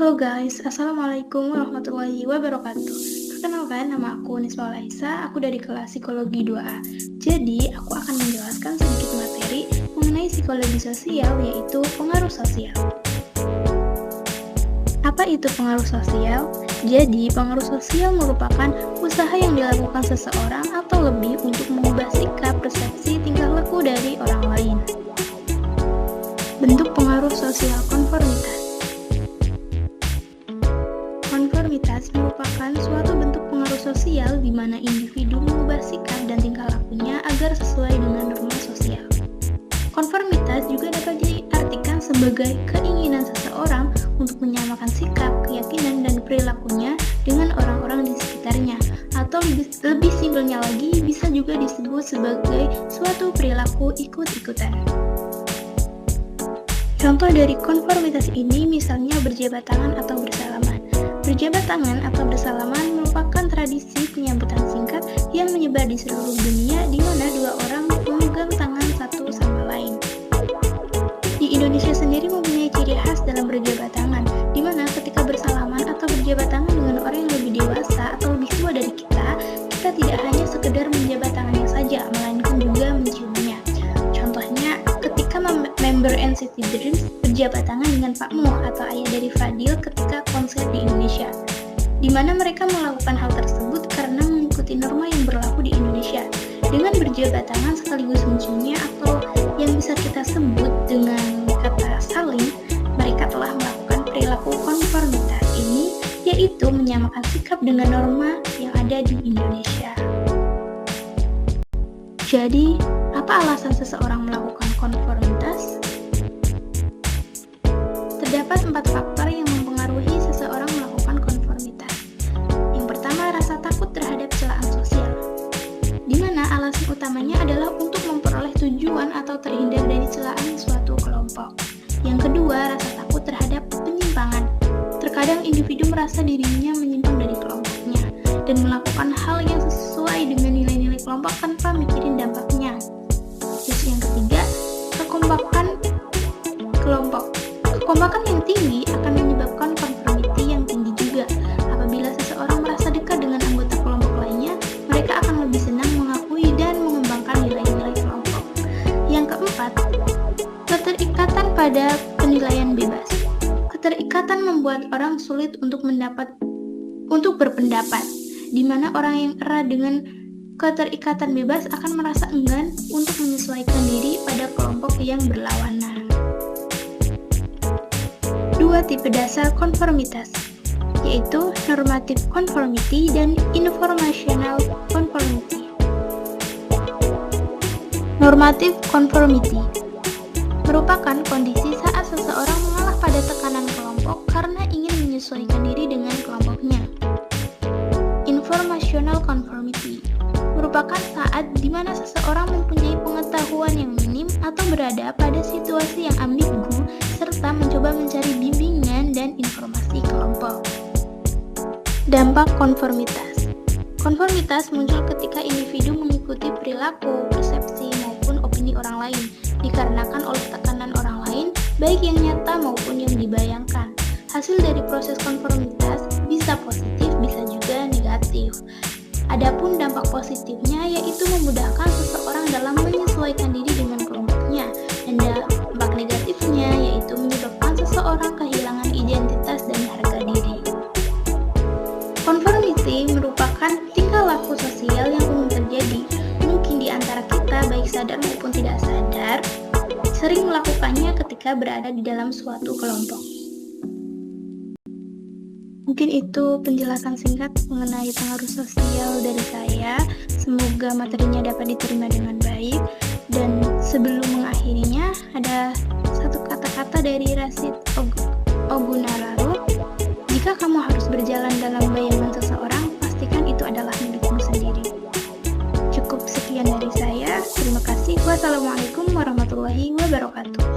Halo guys, Assalamualaikum warahmatullahi wabarakatuh. Perkenalkan, nama aku Nisma Laisa, aku dari kelas Psikologi 2A. Jadi, aku akan menjelaskan sedikit materi mengenai psikologi sosial, yaitu pengaruh sosial. Apa itu pengaruh sosial? Jadi, pengaruh sosial merupakan usaha yang dilakukan seseorang atau lebih untuk mengubah sikap, persepsi, tingkah laku dari orang lain. Bentuk pengaruh sosial konformitas. Konformitas merupakan suatu bentuk pengaruh sosial di mana individu mengubah sikap dan tingkah lakunya agar sesuai dengan norma sosial. Konformitas juga dapat diartikan sebagai keinginan seseorang untuk menyamakan sikap, keyakinan, dan perilakunya dengan orang-orang di sekitarnya, atau lebih simpelnya lagi bisa juga disebut sebagai suatu perilaku ikut-ikutan. Contoh dari konformitas ini misalnya berjabat tangan atau bersalaman. Berjabat tangan atau bersalaman merupakan tradisi penyambutan singkat yang menyebar di seluruh dunia di mana dua orang memegang tangan satu sama lain. Di Indonesia sendiri mempunyai ciri khas dalam berjabat tangan, di mana ketika bersalaman atau berjabat tangan dengan orang yang lebih dewasa atau lebih tua dari kita tidak hanya sekedar menjabat tangannya saja, melainkan juga menciumnya. Contohnya, ketika member NCT Dreams berjabat tangan dengan Pak Muh atau ayah dari Fadil ketika konser di Indonesia, di mana mereka melakukan hal tersebut karena mengikuti norma yang berlaku di Indonesia. Dengan berjabat tangan sekaligus menciumnya atau yang bisa kita sebut dengan kata saling, mereka telah melakukan perilaku konformitas ini, yaitu menyamakan sikap dengan norma yang ada di Indonesia. Jadi, apa alasan seseorang melakukan konformitas? Terdapat 4 faktor yang mempengaruhi seseorang melakukan konformitas. Yang pertama, rasa takut terhadap celaan sosial, di mana alasan utamanya adalah untuk memperoleh tujuan atau terhindar dari celaan suatu kelompok. Yang kedua, rasa takut terhadap penyimpangan. Terkadang individu merasa dirinya menyimpang dari kelompoknya dan melakukan hal yang sesuai dengan nilai-nilai kelompok tanpa mikirin dampaknya. Terus yang ketiga, kekompakan kelompok. Kekompakan yang tinggi akan menyebabkan konformiti yang tinggi juga. Apabila seseorang merasa dekat dengan anggota kelompok lainnya, mereka akan lebih senang mengakui dan mengembangkan nilai-nilai kelompok. Yang keempat, keterikatan pada penilaian bebas. Keterikatan membuat orang sulit untuk berpendapat, di mana orang yang erat dengan keterikatan bebas akan merasa enggan untuk menyesuaikan diri pada kelompok yang berlawanan. 2 tipe dasar konformitas, yaitu normative conformity dan informational conformity. Normative conformity merupakan kondisi saat seseorang mengalah pada tekanan kelompok karena ingin menyesuaikan diri dengan kelompoknya. Informational conformity merupakan saat di mana seseorang mempunyai pengetahuan yang minim atau berada pada situasi yang ambigu serta mencoba mencari bimbingan dan informasi kelompok. Dampak konformitas. Konformitas muncul ketika individu mengikuti perilaku, persepsi, maupun opini orang lain dikarenakan oleh tekanan orang lain, baik yang nyata maupun yang dibayangkan. Hasil dari proses konformitas bisa positif, bisa juga negatif. Adapun dampak positifnya yaitu memudahkan seseorang dalam menyesuaikan diri dengan kelompoknya, dan dampak negatifnya yaitu menyebabkan seseorang kehilangan identitas dan harga diri. Konformiti merupakan tingkah laku sosial yang umum terjadi, mungkin di antara kita baik sadar maupun tidak sadar, sering melakukannya ketika berada di dalam suatu kelompok. Mungkin itu penjelasan singkat mengenai pengaruh sosial dari saya. Semoga materinya dapat diterima dengan baik. Dan sebelum mengakhirinya, ada satu kata-kata dari Rashid Ogunararu. Jika kamu harus berjalan dalam bayangan seseorang, pastikan itu adalah milikmu sendiri. Cukup sekian dari saya. Terima kasih. Wassalamualaikum warahmatullahi wabarakatuh.